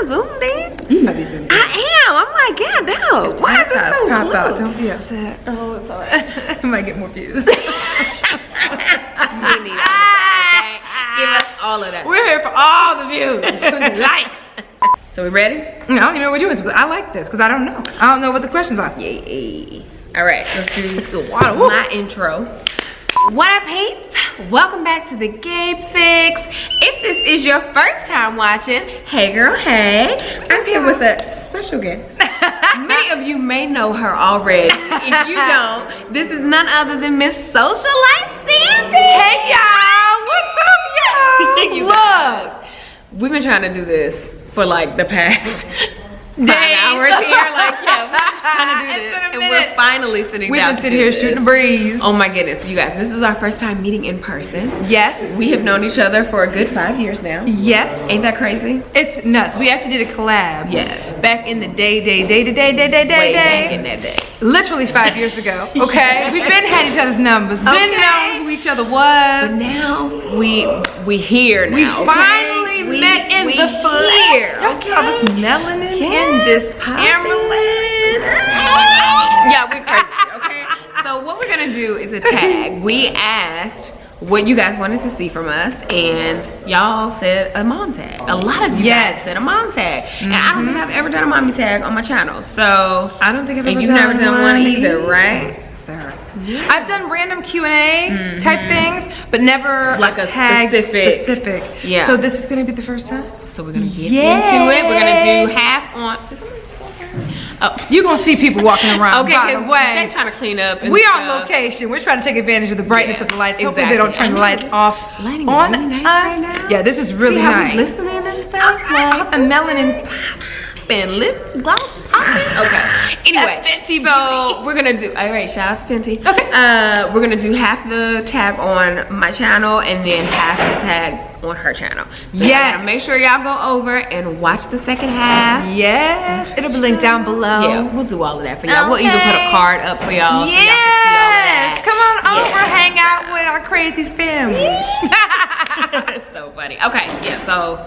not zoomed in. You might be zoomed in. I am. I'm like, God, no. Why is it so pop out. close? Don't be upset. Oh, it's all right. You might get more views. We need all of that, okay? Give us all of that. We're here for all the views. Likes. So we ready? I don't even know what we're doing, but I like this because I don't know. I don't know what the questions are. Yay. All right, let's do water. My intro. What up, peeps? Welcome back to the Gabe Fix. If this is your first time watching, hey girl, hey. I'm here with a special guest. Many of you may know her already. If you don't, this is none other than Miss Socialite Sande. Hey y'all, what's up y'all? Look, we've been trying to do this for like the past 5 hours here. Like, yeah, we've been trying to do this, and we're finally sitting down. We've been sitting here shooting a breeze. Oh my goodness, you guys, this is our first time meeting in person. Yes. We have known each other for a good 5 years now. Yes. Ain't that crazy? It's nuts. We actually did a collab. Yes. Back in the day. Way back in that day. Literally 5 years ago. Okay. We've been had each other's numbers. Been known who each other was. But now we here now. We okay? finally met in the flesh. Y'all see all this melanin in this camera lens? Yeah, we're crazy, okay? So what we're gonna do is a tag. We asked what you guys wanted to see from us, and y'all said a mom tag. A lot of you guys said a mom tag. And I don't think I've ever done a mommy tag on my channel. So I don't think I've ever you've done never done one either, right? Yeah. I've done random Q&A type things, but never like a tag specific. Yeah. So this is gonna be the first time. So we're gonna get into it. We're gonna do half on. Oh, you're gonna see people walking around. Okay, by the way, they're trying to clean up. And we stuff. on location. We're trying to take advantage of the brightness of the lights. Exactly. Hopefully they don't turn the lights off Lighting on is really nice us. right now. Yeah, this is really See how nice. we listening and stuff. Like, the melanin. And lip gloss. Okay. Anyway, so we're gonna do. All right, shout out to Fenty. Okay. We're gonna do half the tag on my channel and then half the tag on her channel. So yeah. Make sure y'all go over and watch the second half. Yes. It'll be linked down below. Yeah, we'll do all of that for y'all. We'll even put a card up for y'all. Yes. Come on over, hang out with our crazy family. It's so funny. Okay. Yeah. So.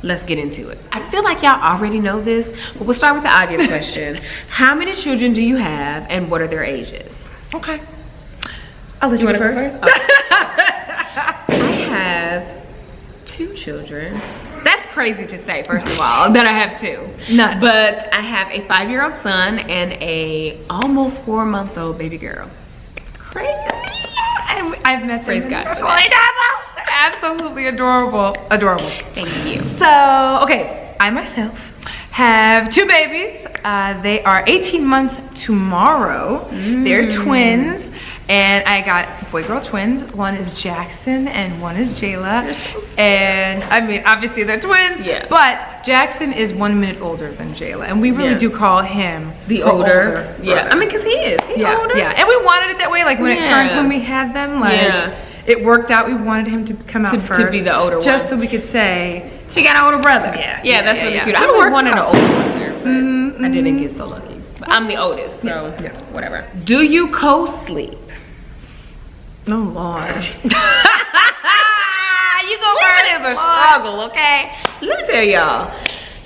Let's get into it. I feel like y'all already know this, but we'll start with the obvious question. How many children do you have and what are their ages? Okay. I'll let you go first. Okay. I have 2 children. That's crazy to say, first of all, that I have 2. Nuts. But I have a 5-year-old son and a almost 4-month-old baby girl. Crazy. And I've met them. Praise God. Absolutely adorable. Adorable. Thank you. So, okay, I myself have 2 babies. They are 18 months tomorrow. They're twins. And I got boy-girl twins. One is Jackson and one is Jayla. And I mean, obviously they're twins. Yeah. But Jackson is 1 minute older than Jayla, and we really do call him the older. Yeah. I mean, cause he is. He's older. Yeah. And we wanted it that way. Like when it turned, when we had them, like it worked out. We wanted him to come out first, to be the older one, just so we could say she got an older brother. Yeah. That's really cute. I always wanted an older brother, but I didn't get so lucky. But I'm the oldest, so whatever. Do you co-sleep? No, Lord. You go first. It is a struggle, okay? Let me tell y'all,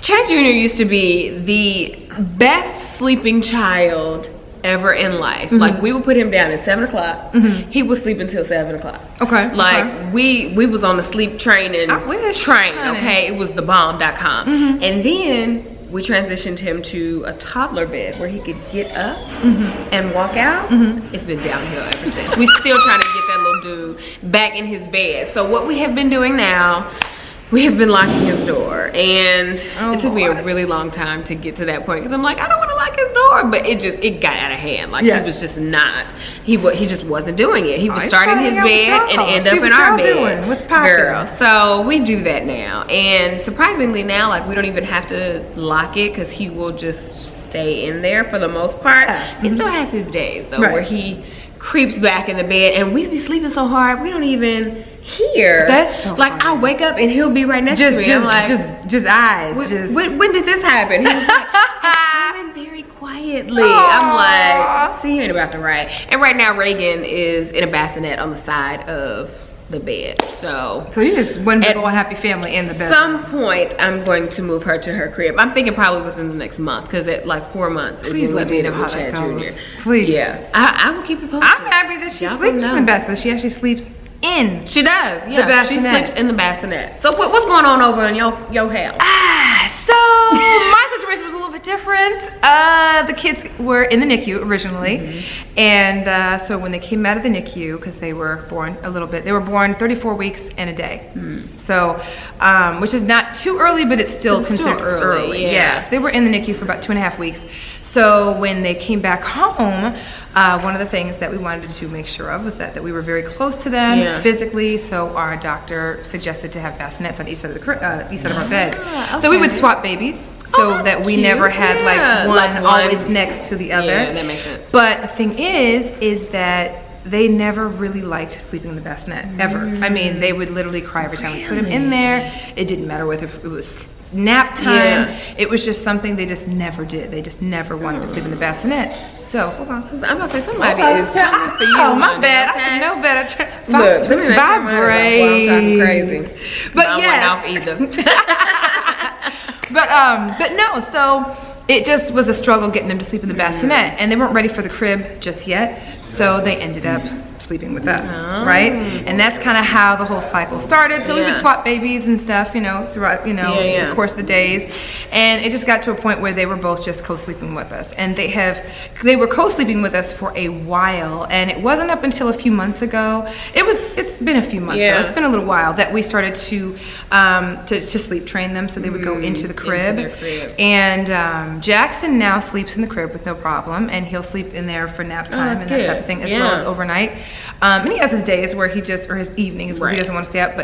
Chad Jr. used to be the best sleeping child ever in life. Like we would put him down at 7 o'clock. He would sleep until 7 o'clock. Okay. Like we was on the sleep training train. Okay, it was thebomb.com, and then we transitioned him to a toddler bed where he could get up and walk out. It's been downhill ever since. We're still trying to get that little dude back in his bed. So what we have been doing now, we have been locking his door, and it took me a really long time to get to that point because I'm like, I don't want to lock his door, but it got out of hand. Like he was just not, he just wasn't doing it. He was starting his bed and end up in our bed. What's poppin'? Girl, so we do that now, and surprisingly now, like we don't even have to lock it because he will just stay in there for the most part. He still has his days though, where he creeps back in the bed, and we be sleeping so hard we don't even hear. That's so like funny. I'll wake up and he'll be right next to me. I'm like, just eyes. When did this happen? He was like, I'm sleeping very quietly. I'm like, see, you ain't about to write. And right now Reagan is in a bassinet on the side of the bed. So you just one big old happy family in the bedroom. At some point, I'm going to move her to her crib. I'm thinking probably within the next month, because at like 4 months. Please let me know how that goes. Please. Yeah, I will keep you posted. I'm happy that she sleeps in the bassinet. She actually sleeps in. She does. Yeah, she sleeps in the bassinet. So what's going on over in your house? So my situation was a little bit different. The kids were in the NICU originally, and so when they came out of the NICU, because they were born they were born 34 weeks and a day. So, which is not too early, but it's still considered early. Yes, they were in the NICU for about 2.5 weeks. So when they came back home, one of the things that we wanted to make sure of was that we were very close to them physically. So our doctor suggested to have bassinets on each side of our beds. Okay. So we would swap babies, so that we never had like one always next to the other. Yeah, that makes sense. But the thing is that they never really liked sleeping in the bassinet ever. I mean, they would literally cry every time we put them in there. It didn't matter whether it was nap time. It was just something they just never did. They just never wanted to sleep in the bassinet. So hold on, I'm gonna say somebody is coming for you. Oh, my bad. I should know better. Look, let me vibrate. I'm talking crazy. But off either. but no. So it just was a struggle getting them to sleep in the bassinet, and they weren't ready for the crib just yet. So they ended up sleeping with us, right? And that's kind of how the whole cycle started. So we would swap babies and stuff, throughout, the course of the days. And it just got to a point where they were both just co-sleeping with us. And they were co-sleeping with us for a while. And it wasn't up until a few months ago. It's been a few months though. It's been a little while that we started to sleep train them, so they would go into the crib. Into their crib. And Jackson now sleeps in the crib with no problem, and he'll sleep in there for nap time and that type of thing, as well as overnight. And he has his days where or his evenings where he doesn't want to stay up,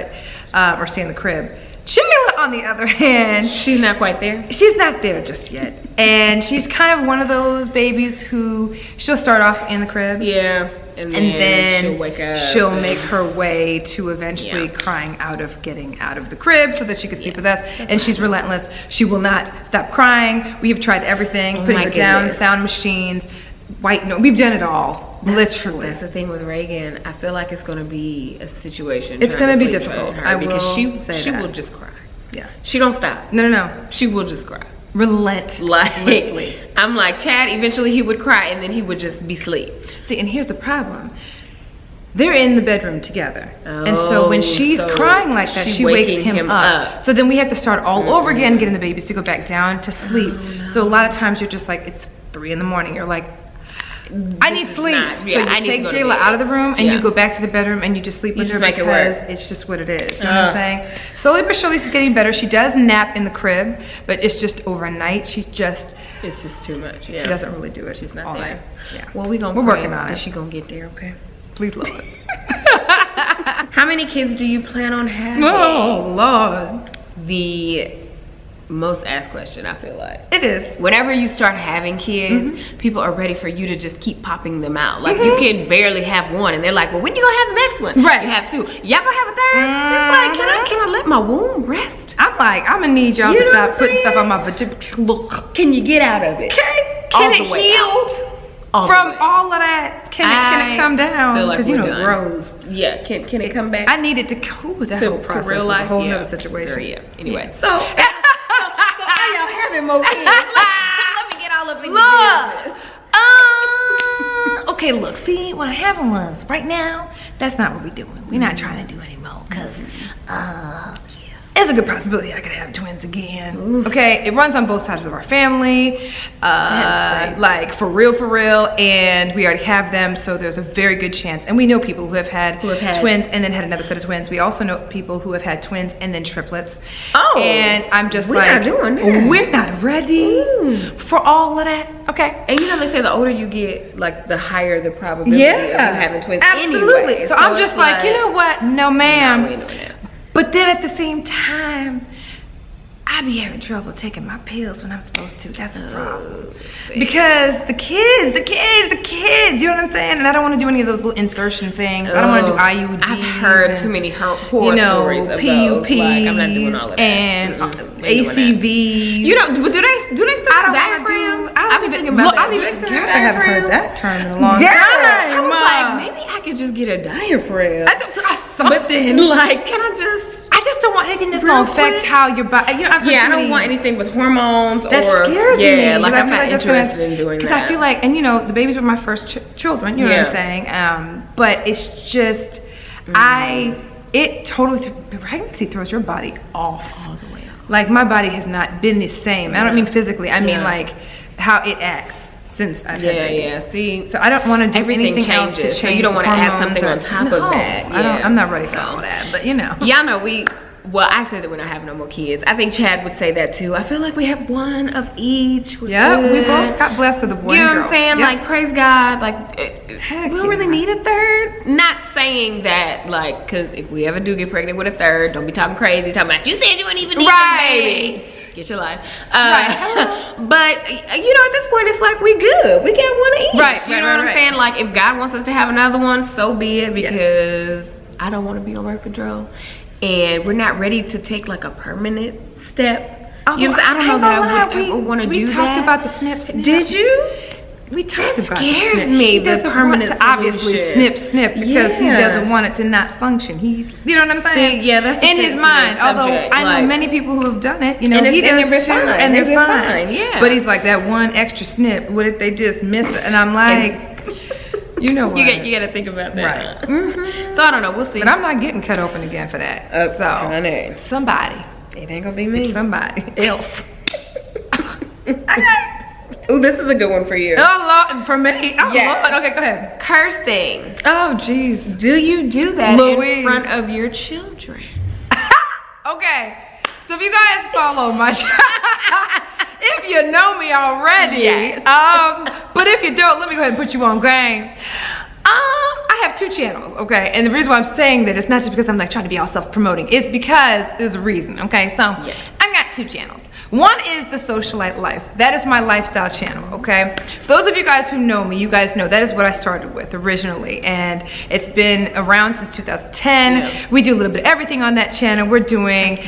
or stay in the crib. Shayla, on the other hand, she's not quite there. She's not there just yet. And she's kind of one of those babies who she'll start off in the crib. Yeah. And then she'll wake up. She'll make her way to eventually crying out of getting out of the crib so that she can sleep with us. And she's relentless. She will not stop crying. We have tried everything, putting her down, sound machines, we've done it all. Literally. That's the thing with Reagan. I feel like it's going to be a situation. It's going to be difficult. Because she will just cry. Yeah. She don't stop. No. She will just cry. Relentlessly. I'm like, Chad, eventually he would cry and then he would just be asleep. See, and here's the problem. They're in the bedroom together. And so when she's crying like that, she wakes him up. So then we have to start all over again, getting the babies to go back down to sleep. So a lot of times you're just like, it's 3 in the morning. You're like, I need sleep. So you take Jayla out of the room and you go back to the bedroom and you just sleep with her because it's just what it is. You know what I'm saying? Slowly but surely she's getting better. She does nap in the crib, but it's just overnight. It's just too much. She doesn't really do it. She's not all there. Night. Yeah. Well, we're working on it. She gonna get there, okay? Please, Lord. How many kids do you plan on having? Oh, Lord. The most asked question, I feel like. It is. Whenever you start having kids, people are ready for you to just keep popping them out. Like you can barely have one and they're like, well, when you gonna have the next one? Right. You have 2. Y'all gonna have a 3rd? It's like, can I let my womb rest? I'm like, I'm gonna need y'all to stop putting stuff on my vagina. Look, can you get out of it? Can it heal from all of that? Can it come down? Because like it grows. Yeah, can it come back? I needed to that whole process. To real life, a whole other situation. Anyway, so are y'all having more kids? Let me get all up in your business. Okay, look, see what happened was right now, that's not what we're doing. We're not trying to do anymore because it's a good possibility I could have twins again. Okay, it runs on both sides of our family, like for real, and we already have them, so there's a very good chance. And we know people who have had twins and then had another set of twins. We also know people who have had twins and then triplets. Oh, and I'm just we're not doing that. We're not ready for all of that. Okay, and they say the older you get, like the higher the probability of you having twins. Absolutely. Anyway. So I'm just like, you know what? No, ma'am. No, we ain't doing that. But then at the same time, I be having trouble taking my pills when I'm supposed to. That's the problem. Because the kids, you know what I'm saying? And I don't want to do any of those little insertion things. I don't want to do IUDs. I've heard too many horror stories of PUPs, those. Like, I'm not doing all of that. And ACVs. You know, but do they still have diaphragms? I haven't heard that term in a long time. I was like, maybe I could just get a diaphragm. Something. Like, can I just don't want anything that's gonna affect how your body. You know, I don't want anything with hormones that or scares me. like I'm not interested in doing that. Because I feel like, and you know, the babies were my first children. You know what I'm saying? But it's just, pregnancy throws your body off. All the way off. Like my body has not been the same. I don't mean physically. I mean like how it acts since I've had babies. See, so I don't want to do everything anything else to change. So you don't want to add something on top of that. I'm not ready for all that. But you know, y'all know well, I said that we're not having no more kids. I think Chad would say that too. I feel like we have one of each. We both got blessed with a boy and girl. You know what I'm saying? Like, praise God. Like, we don't really need a third. Not saying that, like, because if we ever do get pregnant with a third, don't be talking crazy. Talking about, you said you wouldn't even need a baby. Get your life. But, you know, at this point, it's like, we good. We got one of each. You know what I'm saying? Like, if God wants us to have another one, so be it. Because I don't want to be on birth control. And we're not ready to take like a permanent step. You know, I don't know that I would ever want to do that. We talked about the snip. Did you? We talked about it. Scares me. He doesn't want to obviously snip because he doesn't want it to not function. He's, you know what I'm saying? See, that's in his mind. Although I know many people who have done it. You know, he does too, and they're fine. Yeah. But he's like, that one extra snip. What if they just miss it? And I'm like. You know what? You got to think about that. Right. So I don't know. We'll see. But I'm not getting cut open again for that. Honey. Somebody. It ain't gonna be me. Somebody else. Ooh, this is a good one for you. Oh Lord, for me. Oh Lord. Okay, go ahead. Cursing. Oh jeez. Do you do that in front of your children? Okay. So if you guys follow my channel, if you know me already, but if you don't, let me go ahead and put you on game. I have 2 channels, okay? And the reason why I'm saying that it's not just because I'm like trying to be all self-promoting. It's because there's a reason, okay? So I got 2 channels. One is the Socialite Life. That is my lifestyle channel, okay? For those of you guys who know me, you guys know that is what I started with originally. And it's been around since 2010. We do a little bit of everything on that channel. We're doing...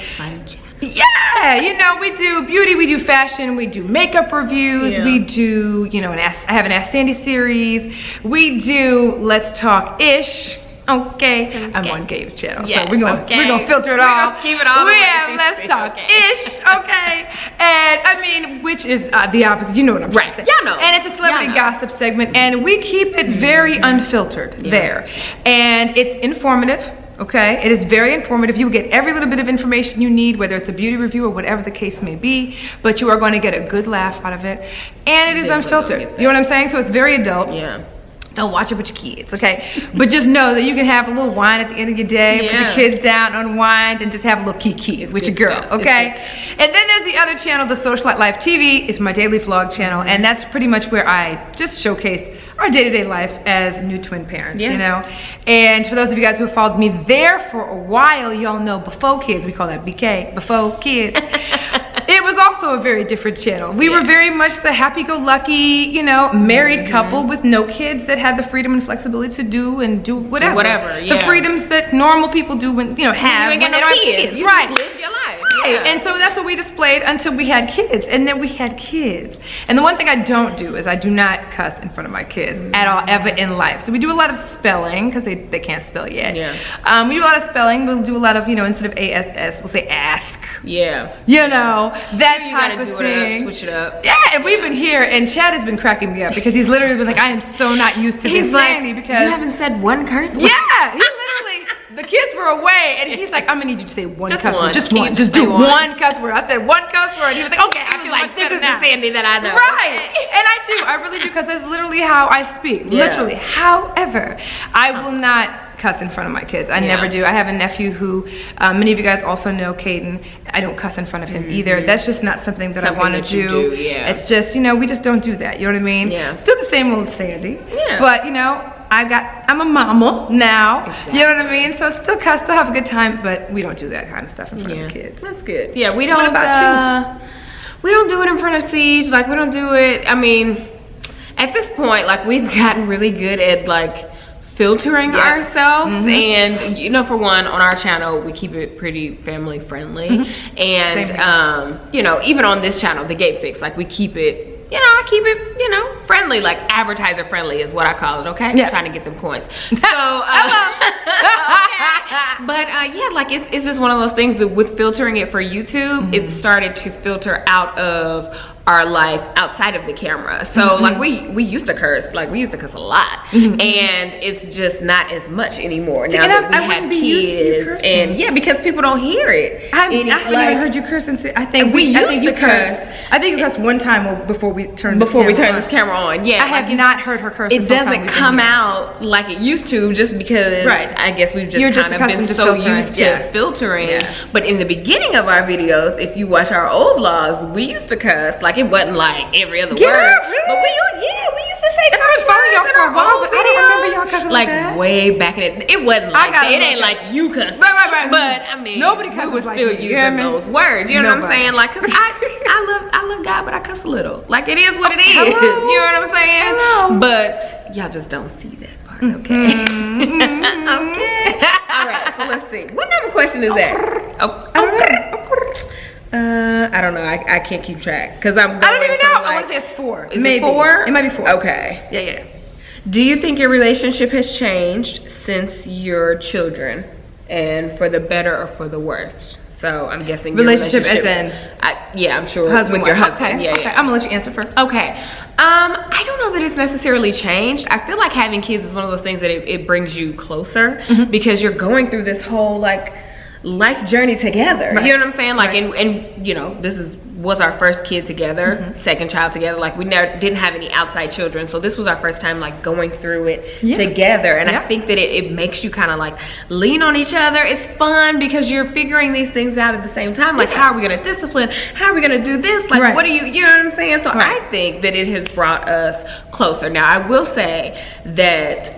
Yeah, you know, we do beauty, we do fashion, we do makeup reviews, we do, you know, I have an Ask Sandy series, we do Let's Talk Ish. Okay. I'm on Gabe's channel, so we're gonna filter it all. Keep it all. We have Let's Talk Ish, okay, and I mean, which is the opposite. You know what I'm trying to say? Y'all know. And it's a celebrity gossip segment, and we keep it very unfiltered there, and it's informative. Okay, it is very informative. You will get every little bit of information you need, whether it's a beauty review or whatever the case may be, but you are going to get a good laugh out of it, and it is unfiltered. You know what I'm saying? So it's very adult. Don't watch it with your kids, okay? But just know that you can have a little wine at the end of your day, put the kids down, unwind, and just have a little kiki with your girl, okay? And then there's the other channel, the Socialite Life TV. It's my daily vlog channel, and that's pretty much where I just showcase our day-to-day life as new twin parents, you know? And for those of you guys who have followed me there for a while, y'all know Before Kids, we call that BK, Before Kids. It was also a very different channel. We were very much the happy-go-lucky, you know, married couple with no kids that had the freedom and flexibility to do whatever. The freedoms that normal people do when, you know, have when they don't have kids. You just live your life. And so that's what we displayed until we had kids. And then we had kids. And the one thing I don't do is I do not cuss in front of my kids at all, ever in life. So we do a lot of spelling, because they can't spell yet. We do a lot of spelling. We'll do a lot of, you know, instead of ASS, we'll say ask. You know, that type of thing. Switch it up. Yeah, and we've been here, and Chad has been cracking me up because he's literally been like, I am so not used to this, Sandy, because you haven't said one curse word. Yeah, he literally, the kids were away, and he's like, I'm gonna need you to say one cuss word. Just one. Just do one cuss word. I said one cuss word. He was like, okay, I feel like this is the Sandy that I know. Right, and I really do, because that's literally how I speak. Literally. However, I will not cuss in front of my kids. I never do. I have a nephew who, many of you guys also know, Caden. I don't cuss in front of him either. That's just not something that I want to do. It's just, you know, we just don't do that. You know what I mean? Still the same old Sandy. But, you know, I'm a mama now. Exactly. You know what I mean? So still cuss, still have a good time, but we don't do that kind of stuff in front of kids. That's good. Yeah, we don't. What about you? We don't do it in front of Siege. Like, we don't do it. I mean, at this point, like, we've gotten really good at like filtering ourselves, and you know, for one, on our channel we keep it pretty family friendly, and you know, even on this channel, the Gabe Fix, like, we keep it, you know, I keep it, you know, friendly, like advertiser friendly is what I call it. Okay, trying to get them points. So but yeah, like, it's just one of those things that with filtering it for YouTube, it started to filter out of our life outside of the camera. So like, we used to curse, like, we used to cuss a lot, and it's just not as much anymore now that we have kids. And yeah, because people don't hear it. I haven't even heard you curse since I think we used to curse. I think you cursed one time before we turned this camera on. Yeah, I have not heard her curse. It doesn't come out like it used to, just because I guess we've just kind of been so used to filtering. But in the beginning of our videos, if you watch our old vlogs, we used to cuss. Like, it wasn't like every other word, but we used to say curse words y'all for a while, but I don't remember y'all cussing like that. Way back in it wasn't like that. It ain't like you cuss, right. But I mean, nobody cusses, we were still using those words. You know what I'm saying? Like, 'cause I love God, but I cuss a little. Like, it is what it is. You know what I'm saying? But y'all just don't see that part, okay? Okay. All right. So let's see. What number question is that? I don't know. I can't keep track because I don't even know. I want to say it's 4. Maybe 4. It might be 4. Okay. Yeah. Do you think your relationship has changed since your children, and for the better or for the worse? So I'm guessing relationship as in, yeah, I'm sure husband with your husband. Okay. Yeah. I'm gonna let you answer first. Okay. I don't know that it's necessarily changed. I feel like having kids is one of those things that it brings you closer, because you're going through this whole like life journey together. You know what I'm saying? Like, and you know, this was our first kid together, second child together. Like, we didn't have any outside children, so this was our first time like going through it together. And I think that it makes you kind of like lean on each other. It's fun because you're figuring these things out at the same time. Like, how are we gonna discipline? How are we gonna do this? Like, what do you know what I'm saying? So I think that it has brought us closer. Now, I will say that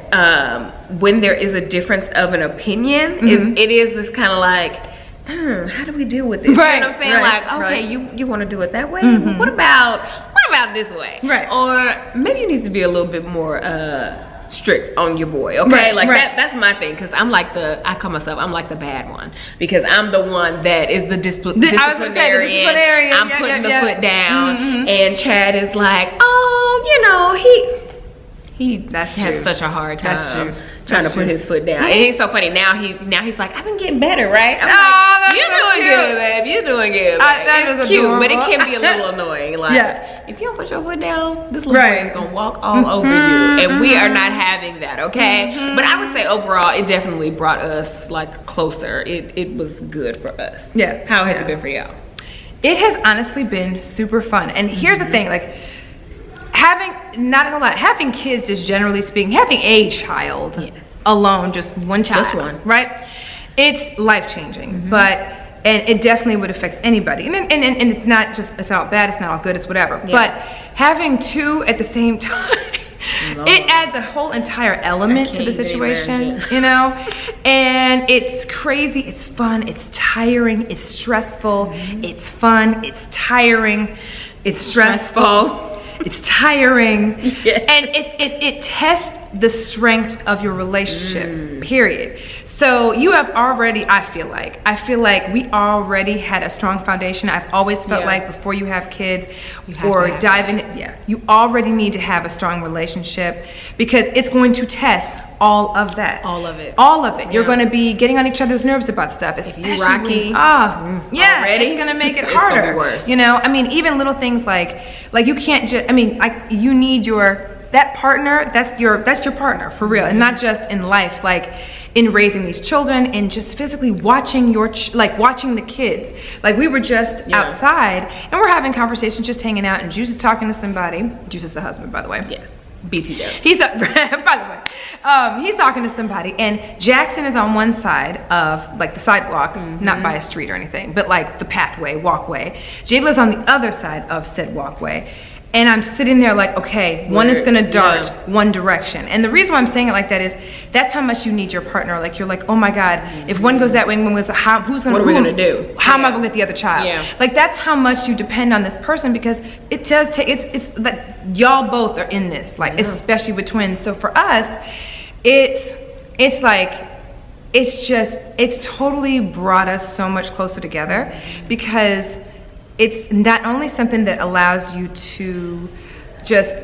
when there is a difference of an opinion, it is this kind of like, how do we deal with this? You know what I'm saying? Like, okay, you want to do it that way? Well, what about this way? Or maybe you need to be a little bit more strict on your boy, okay? That's my thing, because I'm like I call myself, I'm like the bad one, because I'm the one that is the disciplinarian. I'm putting the foot down, and Chad is like, oh, you know, he has such a hard time trying to put his foot down. And he's so funny. Now he's like, I've been getting better, right? I'm like, you're doing good, babe. You're doing good. That is cute, adorable. But it can be a little annoying. Like, if you don't put your foot down, this little boy is gonna walk all over you, and we are not having that, okay? But I would say overall, it definitely brought us like closer. It was good for us. Yeah. How has it been for y'all? It has honestly been super fun. And here's the thing, like, having kids, just generally speaking, having a child alone, just one child, right? It's life-changing, and it definitely would affect anybody. And it's not just, it's not bad, it's not all good, it's whatever. But having 2 at the same time, it adds a whole entire element to the situation, you know? And it's crazy, it's fun, it's tiring, it's stressful, it's fun, it's tiring, it's stressful. It's tiring, and it tests the strength of your relationship, period. So you have already, I feel like we already had a strong foundation. I've always felt like before you have kids or dive in, you already need to have a strong relationship, because it's going to test all of that. All of it. You're going to be getting on each other's nerves about stuff. If you rocky, it's going to make it harder. It's gonna be worse. You know, I mean, even little things like you can't just, I mean, you need that partner, that's your partner for real, and not just in life, like in raising these children and just physically watching watching the kids. Like, we were just outside and we're having conversations, just hanging out, and Juice is talking to somebody. Juice is the husband, by the way. Yeah. BTW. He's by the way, he's talking to somebody, and Jackson is on one side of like the sidewalk, not by a street or anything, but like the walkway. Jayla's on the other side of said walkway, And I'm sitting there like, okay, one is gonna dart one direction. And the reason why I'm saying it like that is that's how much you need your partner. Like you're like, oh my God, if one goes that way, one goes, what are we gonna do? How am I gonna get the other child? Like that's how much you depend on this person, because it does take, it's like y'all both are in this, like especially with twins. So for us, it's like, it's totally brought us so much closer together, because it's not only something that allows you to just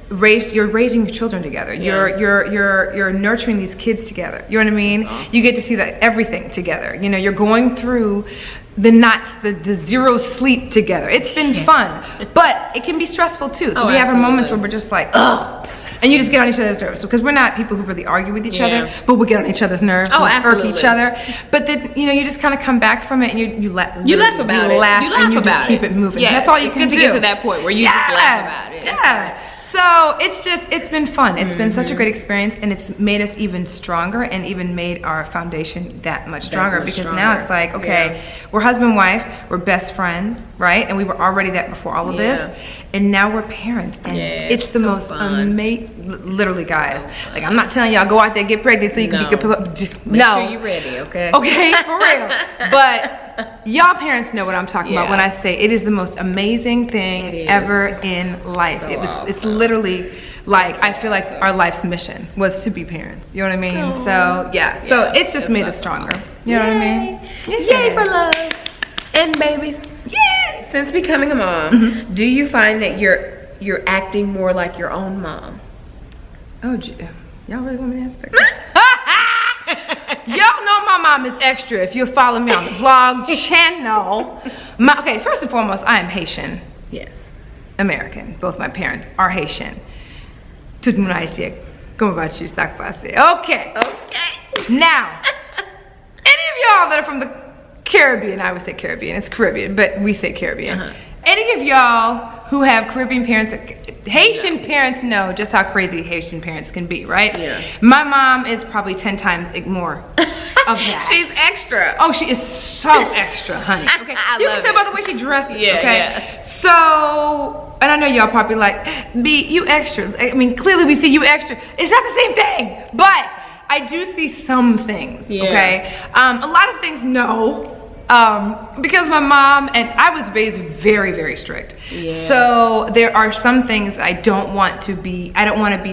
you're raising your children together. You're nurturing these kids together. You know what I mean? Awesome. You get to see that everything together. You know, you're going through the zero sleep together. It's been fun, but it can be stressful too. So we have our moments where we're just like, ugh. And you just get on each other's nerves, because we're not people who really argue with each other, but we get on each other's nerves, we irk each other. But then, you know, you just kind of come back from it, and you laugh about it. You laugh and you just keep it moving. That's all you can do. It's good to get to that point where you just laugh about it. Yeah. So it's been fun. It's been such a great experience, and it's made us even stronger, and even made our foundation that much stronger, because now it's like, okay, we're husband and wife, we're best friends, right? And we were already that before all of this, and now we're parents, and it's the most amazing, literally guys, like I'm not telling y'all go out there and get pregnant so you can be Make sure you're ready, okay? Okay, for real. But y'all parents know what I'm talking about when I say it is the most amazing thing ever in life. It's literally like, I feel like our life's mission was to be parents. You know what I mean? So so it's just made us stronger. You know what I mean? Yay for love and babies. Yes. Since becoming a mom, do you find that you're acting more like your own mom? Oh, y'all really want me to ask that? Y'all know my mom is extra if you follow me on the vlog channel. Okay, first and foremost, I am Haitian. Yes. American. Both my parents are Haitian. Tout le monde haïtien. Comment vas-tu? Ça passe? Okay. Now, any of y'all that are from the Caribbean, I would say Caribbean, it's Caribbean, but we say Caribbean. Any of y'all who have Caribbean parents, Haitian parents know just how crazy Haitian parents can be, right? Yeah. My mom is probably 10 times more of that. She's extra. Oh, she is so extra, honey. Okay, you can tell by the way she dresses. Okay. So, and I know y'all probably like, B, you extra. I mean, clearly we see you extra. It's not the same thing, but I do see some things. Okay. A lot of things, no. Because my mom and I was raised very, very strict. So there are some things I don't want to be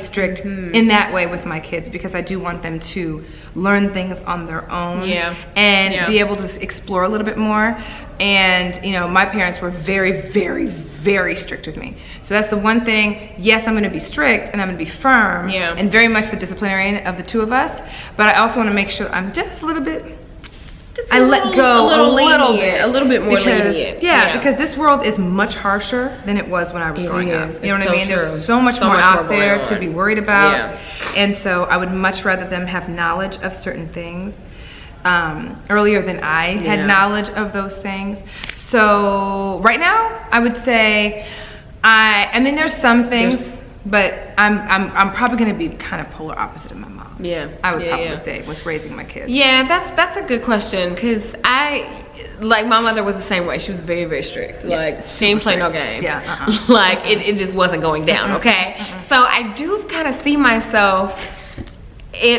strict in that way with my kids, because I do want them to learn things on their own and be able to explore a little bit more. And you know, my parents were very, very, very strict with me. So that's the one thing. Yes, I'm gonna be strict and I'm gonna be firm and very much the disciplinarian of the two of us, but I also want to make sure I'm just a little bit, I let go a little bit more lenient. Because this world is much harsher than it was when I was growing up. You know what I mean? There's so much more out there to be worried about. And so I would much rather them have knowledge of certain things earlier than I had knowledge of those things. So right now, I would say I mean there's some things, but I'm probably gonna be kind of polar opposite of my mom. I would probably say with raising my kids. That's a good question, because my mother was the same way. She was very, very strict. Like she didn't play no games. Like it just wasn't going down. Okay. So I do kind of see myself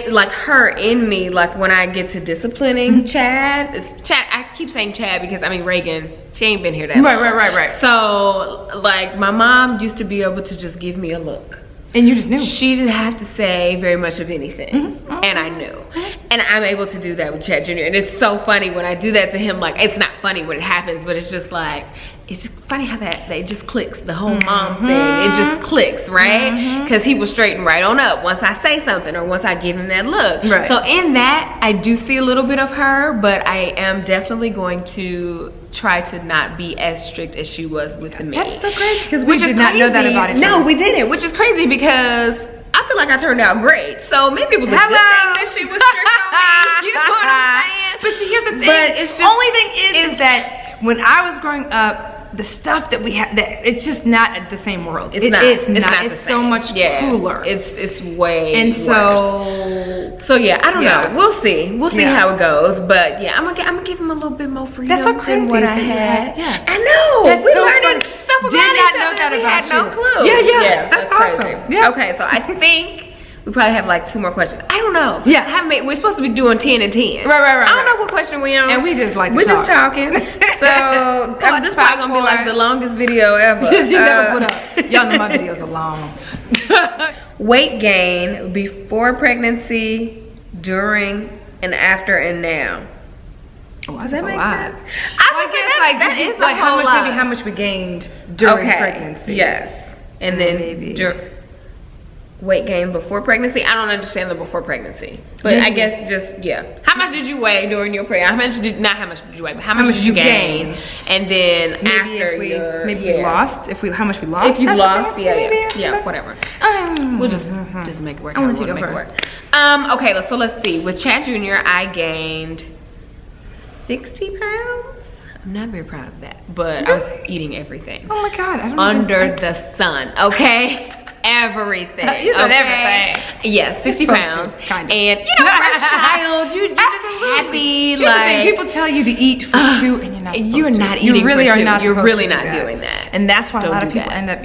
like her in me, like when I get to disciplining Chad. I keep saying Chad because I mean Reagan, she ain't been here that long. Right. So like my mom used to be able to just give me a look. And you just knew. She didn't have to say very much of anything. And I knew. And I'm able to do that with Chad Jr. And it's so funny when I do that to him. Like, it's not funny when it happens, but it's just like, it's just funny how that it just clicks. The whole mom thing, it just clicks, right? Because he will straighten right on up once I say something or once I give him that look. So in that, I do see a little bit of her, but I am definitely going to try to not be as strict as she was with me. That's so crazy, because we did not know that about each other. No, we didn't, which is crazy because I feel like I turned out great. So maybe it was a good thing that she was strict on me. You know what I'm saying? But see, here's the thing. But it's just, only thing is that when I was growing up, the stuff that we have, that it's just not the same world. It's not. It's so much cooler. It's way and worse. So yeah, I don't know. We'll see. We'll see how it goes. But yeah, I'm gonna give him a little bit more freedom than what I had. Yeah. I know. That's we so learning funny. stuff about Did not each know other. that that we about had no you. clue. Yeah, that's awesome. Crazy. Yeah. Okay, so I think we probably have like 2 more questions. I don't know. Yeah. We're supposed to be doing 10 and 10. Right. I don't know what question we on. And we just like to We're talk. just talking. So this is probably gonna be like the longest video ever. You never put up. Y'all know my videos are long. Weight gain before pregnancy, during, and after, and now. Oh, Does that make sense? I guess that is like how much we gained during pregnancy. Yes. And then maybe weight gain before pregnancy. I don't understand the before pregnancy, but I guess just how much did you weigh during your pregnancy? Not how much did you weigh, but how much did you gain? And then maybe after we lost. How much we lost? If you lost, whatever. We'll just make it work. I want you to make it work. Okay, so let's see. With Chad Jr., I gained 60 pounds. I'm not very proud of that, but I was eating everything. Oh my God, I don't under the sun, okay? Everything. You said everything. Yes, 60 pounds. Kind of. And you know, first child, you're just happy. Like, people tell you to eat for 2 and you're not supposed to. You really are not. You're really do not that. doing that. And that's why a lot of people end up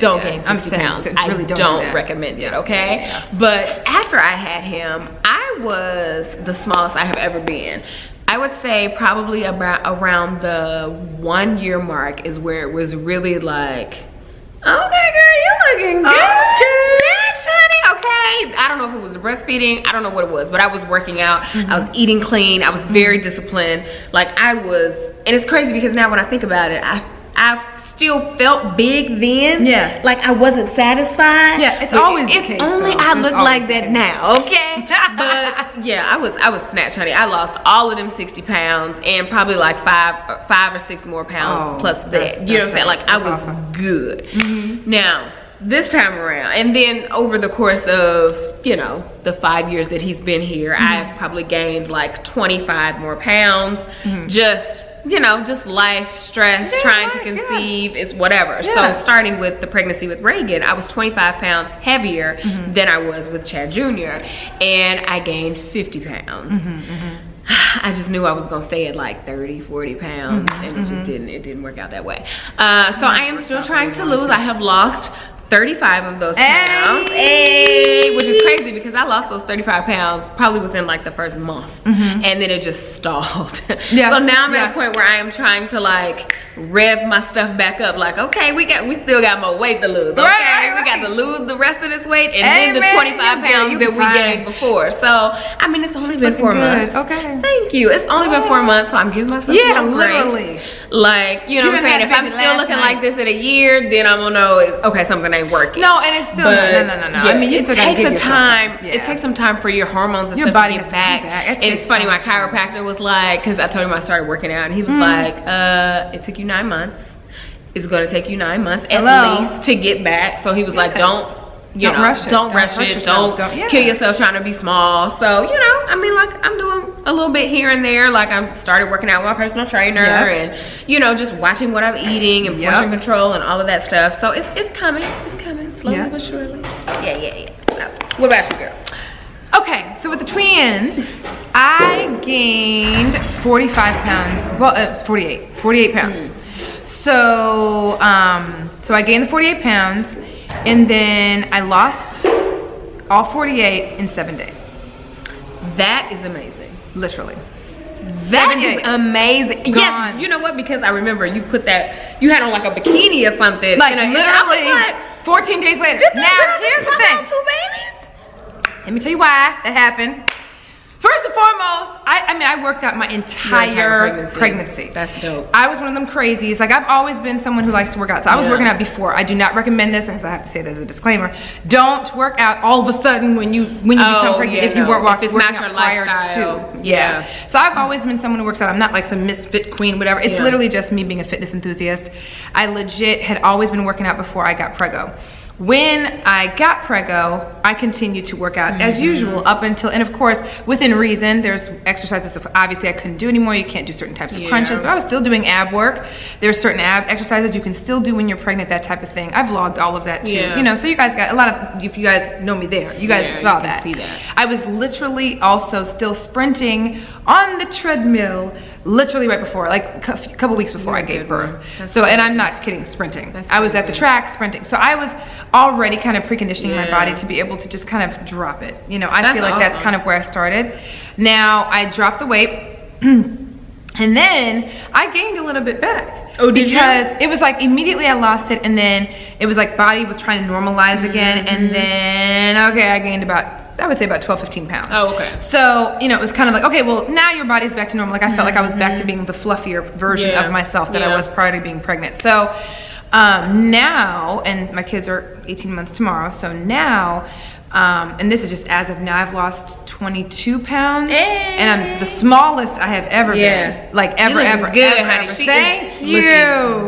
don't gain 60 pounds. I really don't recommend it, okay? But after I had him, I was the smallest I have ever been. I would say probably around the 1 year mark is where it was really like, okay, girl, you're looking good. Yes, honey. Okay. I don't know if it was the breastfeeding. I don't know what it was, but I was working out. I was eating clean. I was very disciplined. Like I was, and it's crazy because now when I think about it, I still felt big then. Yeah. Like I wasn't satisfied. Yeah, it's always the case. If only I look like that now, okay? But yeah, I was snatched, honey. I lost all of them 60 pounds and probably like five or 6 more pounds plus that. You know what I'm saying? Like I was good. Now, this time around, and then over the course of, you know, the 5 years that he's been here, I've probably gained like 25 more pounds. Just, you know, just life, stress, trying to conceive, is whatever. So starting with the pregnancy with Reagan, I was 25 pounds heavier than I was with Chad Jr. And I gained 50 pounds. I just knew I was gonna stay at like 30, 40 pounds, and it didn't work out that way. So I am still trying to lose. I have lost 35 of those pounds, which is crazy because I lost those 35 pounds probably within like the first month, and then it just stalled. So now I'm at a point where I am trying to like rev my stuff back up. Like, okay, we still got more weight to lose. Okay, we got to lose the rest of this weight and then the 25 pounds that we gained before. So I mean, it's only been 4 months. Okay, thank you. It's only been 4 months, so I'm giving myself literally. Like, you know what I'm saying? If I'm still looking like this in a year, then I'm gonna know, okay, something ain't working. No, and it's still no. I mean, you still takes some time. It takes some time for your hormones and your stuff body to get back. And it's funny, my chiropractor was like, because I told him I started working out, and he was like, it took you 9 months. It's gonna take you 9 months at least to get back. So he was like, don't rush it. Don't kill yourself trying to be small. So, you know, I mean, like, I'm doing a little bit here and there. Like, I started working out with my personal trainer and, you know, just watching what I'm eating and portion control and all of that stuff. So it's coming. It's coming slowly but surely. Yeah. So, what about you, girl? Okay, so with the twins, I gained 45 pounds. Well, it was 48 pounds. So, so I gained the 48 pounds. And then I lost all 48 in 7 days. That is amazing. Literally. That is amazing. Gone. Yes, you know what? Because I remember you put that, you had on like a bikini or something. Like literally like, 14 days later. Now, here's the thing. 2 babies? Let me tell you why that happened. First and foremost, I mean, I worked out my entire pregnancy. That's dope. I was one of them crazies. Like, I've always been someone who likes to work out. So I was working out before. I do not recommend this, as I have to say it as a disclaimer. Don't work out all of a sudden when you become pregnant if you weren't working out prior to. So I've always been someone who works out. I'm not like some misfit queen, whatever. It's literally just me being a fitness enthusiast. I legit had always been working out before I got preggo. When I got preggo, I continued to work out as usual up until, and of course, within reason, there's exercises that obviously I couldn't do anymore. You can't do certain types of crunches, but I was still doing ab work. There's certain ab exercises you can still do when you're pregnant, that type of thing. I vlogged all of that too. You know, so you guys got a lot of, if you guys know me there, you guys saw that. See that. I was literally also still sprinting on the treadmill literally right before, like a couple weeks before I gave birth. So, and I'm not kidding, sprinting. I was at the track sprinting. So I was already kind of preconditioning my body to be able to just kind of drop it. You know, I feel like that's kind of where I started. Now I dropped the weight and then I gained a little bit back. Oh, did you? Because it was like immediately I lost it, and then it was like body was trying to normalize again, and then I gained about, I would say about 12, 15 pounds. Oh, okay. So, you know, it was kind of like, okay, well, now your body's back to normal. Like, I felt like I was back to being the fluffier version of myself that I was prior to being pregnant. So, now, and my kids are 18 months tomorrow, so now, and this is just as of now, I've lost 22 pounds, and I'm the smallest I have ever been. Like, ever, good, honey. Thank you.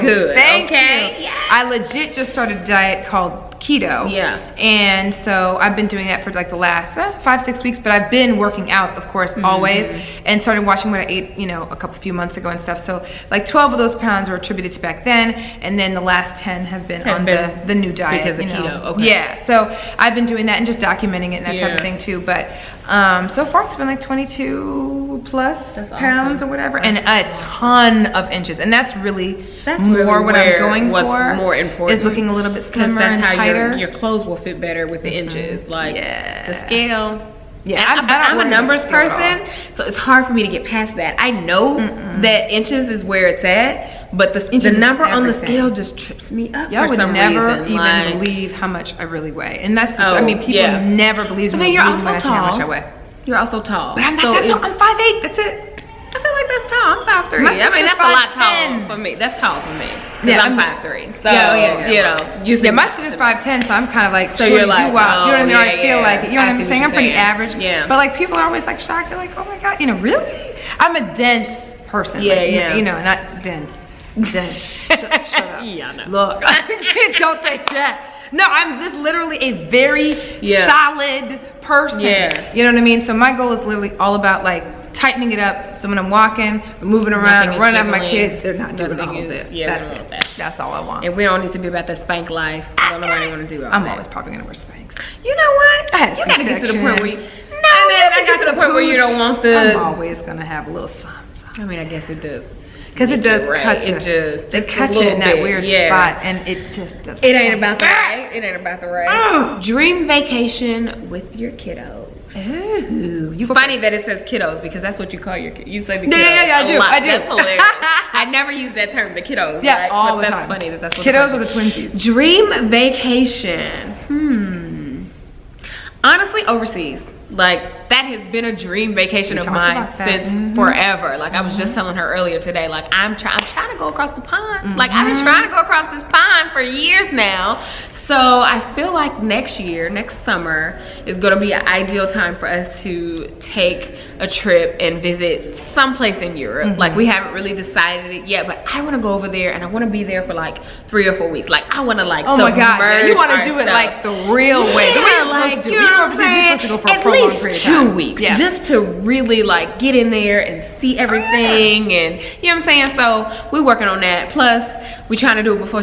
Good. Thank you. Yeah. I legit just started a diet called keto. Yeah. And so I've been doing that for like the last 5-6 weeks, but I've been working out, of course, always, and started watching what I ate, you know, a few months ago and stuff. So like 12 of those pounds were attributed to back then, and then the last 10 have been on the new diet. Because of keto. Okay. Yeah. So I've been doing that and just documenting it and that type of thing too. But so far it's been like 22 plus pounds or whatever, and a ton of inches. And that's really more what I'm going for. What's more important is looking a little bit slimmer and tighter. Your clothes will fit better with the inches. Like the scale. Yeah, I'm a numbers person, so it's hard for me to get past that. I know that inches is where it's at, but the number on the scale just trips me up. Y'all for would some never reason. even believe how much I really weigh, and that's the I mean, people never believe me you're when also I say how much I weigh. You're also tall, but I'm not that tall. I'm 5'8". That's it. I feel like that's tall. I'm 5'3". I mean, that's a lot tall for me. That's tall for me. Yeah, I'm 5'3". So, you know, my sister's 5'10", so I'm kind of like, so you're like, you know what I mean? I feel like it. You know what I'm saying? I'm pretty average. Yeah. But like, people are always like shocked. They're like, oh my God, you know, really? I'm a dense person. Yeah, like, you know, not dense. Dense. Shut up. Yeah, I know. Look, don't say that. No, I'm just literally a very solid person. Yeah. You know what I mean? So my goal is literally all about like tightening it up. So when I'm walking, moving around, running after my kids, they're not doing all of this. Yeah, that's it. That's all I want. And we don't need to be about that spank life. I don't know why you want to do all I'm that. always probably gonna wear Spanx. You know what? I had you gotta get to the point where you. I got to the point where you don't want the. I'm always gonna have a little something. I mean, I guess it does. Because it does cut you. They cut you in that weird spot, and it just doesn't. It ain't about the right. It ain't about the right. Dream vacation with your kiddos. Ooh, it's funny that it says kiddos because that's what you call your kids. You say the kiddos. Yeah, I do. That's hilarious. I never use that term, the kiddos. Yeah, all the time. That's funny that's what kiddos are the twinsies. Dream vacation. Honestly, overseas. Like, that has been a dream vacation of mine since forever. Like, I was just telling her earlier today, like, I'm trying to go across the pond. Like, I've been trying to go across this pond for years now. So I feel like next summer is gonna be an ideal time for us to take a trip and visit someplace in Europe. Like, we haven't really decided it yet, but I wanna go over there and I wanna be there for like 3 or 4 weeks. Like, I wanna like, oh my God, you wanna do it like the real way. The way you're supposed to do. You know what I'm saying? You're supposed to go for a prolonged period of time. 2 weeks, just to really like get in there and see everything, and you know what I'm saying. So we're working on that. Plus, we're trying to do it before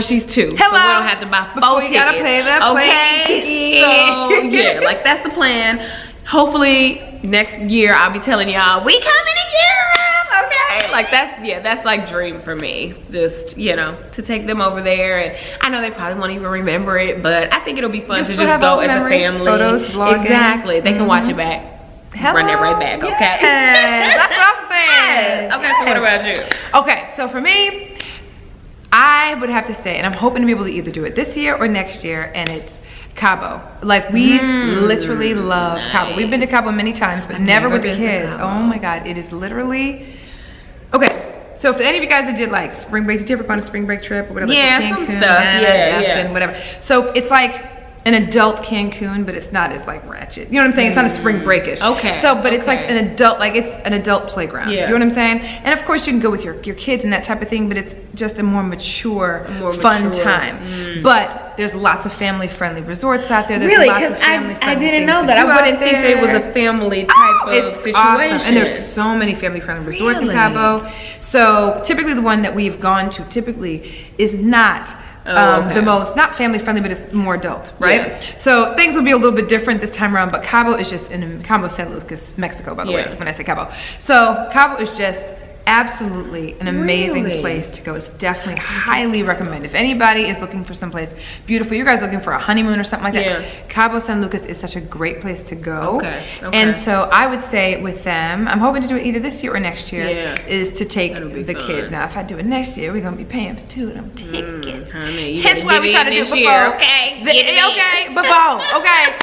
she's 2. Hello. So we don't have to buy 4 tickets. You gotta pay that plane. So yeah, like that's the plan. Hopefully next year I'll be telling y'all we coming to Europe. Okay, like that's like dream for me. Just, you know, to take them over there, and I know they probably won't even remember it, but I think it'll be fun to just go as a family. Photos, vlogging. Exactly, they can watch it back. Run it right back, okay? Yes, that's what I'm saying. Okay, so what about you? Okay, so for me, I would have to say, and I'm hoping to be able to either do it this year or next year, and it's Cabo. Like, we literally love Cabo. We've been to Cabo many times, but never with the kids. Oh my God, it is literally, okay. So for any of you guys that did like spring break, did you ever go on a spring break trip or whatever? Yeah, like some stuff. Whatever. So it's like an adult Cancun, but it's not as like ratchet. You know what I'm saying? It's not a spring breakish. Okay. So, but it's like an adult, like it's an adult playground. Yeah. You know what I'm saying? And of course you can go with your kids and that type of thing, but it's just a more mature, fun time. But there's lots of family-friendly resorts out there. There's really? Lots of Because I didn't know that. I wouldn't think it was a family type of situation. Awesome. And there's so many family-friendly resorts in Cabo. So typically the one that we've gone to typically is not The most, not family friendly, but it's more adult, right? Yeah. So things will be a little bit different this time around, but Cabo is just in Cabo San Lucas, Mexico, by the way, when I say Cabo. So Cabo is just absolutely an amazing place to go. It's definitely highly recommended. If anybody is looking for someplace beautiful, you guys are looking for a honeymoon or something like that, Cabo San Lucas is such a great place to go. And so I would say with them, I'm hoping to do it either this year or next year, is to take the kids. Now, if I do it next year, we're going to be paying for 2 of them tickets. Hence why we try to do it before.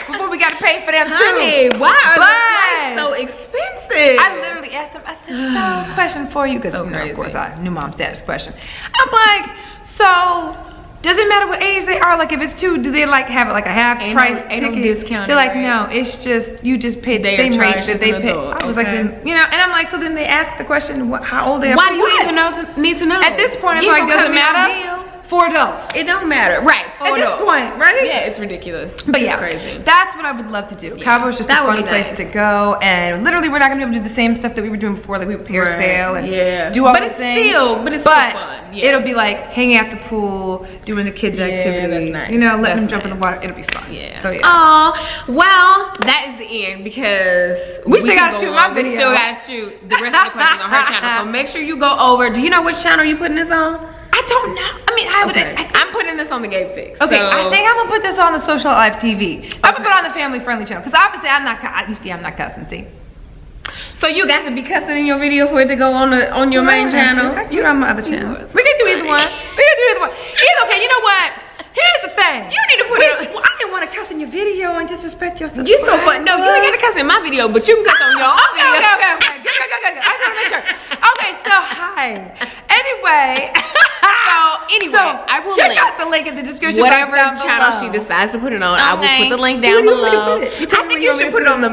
Before we got to pay for them too. Why are the flights so expensive? I literally asked them, I said, so question for you, because of course I knew mom status question. I'm like, so does it matter what age they are? Like if it's 2, do they like have like a half price ticket? They're like, no, it's just you just pay the same rate that they pay. I was like, then, you know, and I'm like, so then they ask the question, how old they are? Why do you even need to know? At this point, it's like, does it matter? For adults. It don't matter. Right. At this point, right? Yeah, it's ridiculous. But yeah, crazy. That's what I would love to do. Cabo is just a fun place to go, and literally we're not gonna be able to do the same stuff that we were doing before, like we would parasail and do all the things. But it's still fun. It'll be like hanging at the pool, doing the kids' activities, you know, letting them jump in the water. It'll be fun. So Oh, well, that is the end because we still gotta shoot my video. We still gotta shoot the rest of the questions on her channel. So make sure you go over. Do you know which channel you putting this on? I don't know. I mean, I'm putting this on the Gabe Fix. Okay, I think I'm gonna put this on the Socialite TV. I'm gonna put it on the family friendly channel because obviously I'm not. You see, I'm not cussing. See. So you got to be cussing in your video for it to go on your main channel. You're on my other channel. We can do either one. It's okay. You know what? Here's the thing. You need to put it on. I didn't want to cuss in your video and disrespect your subscribers. You're so fun. No, you ain't got to cuss in my video, but you can cuss on your own video. Okay. Good. I just want to make sure. Okay, so hi. Anyway, I will check out the link in the description. Whatever channel she decides to put it on, I will put the link down below. I think you should put it on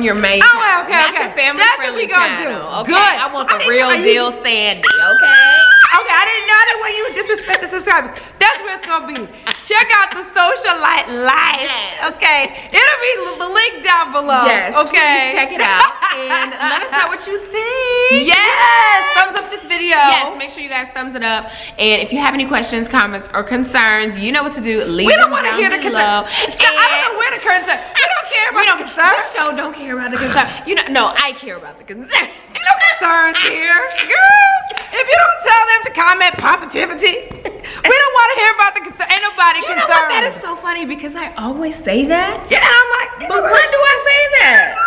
your main channel. Okay. Your family friendly channel. Okay. Good. I want the real deal Sandy. Okay. Okay, I didn't want you to disrespect the subscribers. That's where it's gonna be. Check out the Socialite Life. Okay, it'll be the link down below. Yes. Okay. Check it out and let us know what you think. Yes. Thumbs up this video. Yes. Make sure you guys thumbs it up. And if you have any questions, comments, or concerns, you know what to do. Leave them down below. We don't want to hear the concern. I don't know where the concern. We don't care about the concern. This show don't care about the concern. No, I care about the concern. Ain't no concerns here, girl. If you don't tell them to comment positivity, we don't want to hear about the concern. Ain't nobody concerned. You know what? That is so funny because I always say that. Yeah, and I'm like, but why do I say that?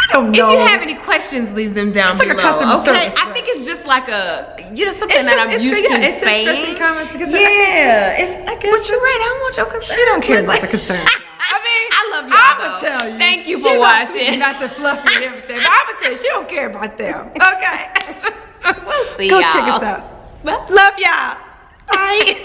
I don't know. If you have any questions, leave them down below. Like a customer service. I think it's just like something that I'm used to saying. Comments, I guess. But you're right. I don't want your concern. She don't care about the concern. I mean, I love you. I'm gonna tell you. Thank you for watching. Not so fluffy and everything. But I'm gonna tell you, she don't care about them. Okay. We'll see y'all. Go check us out. Love y'all. Bye.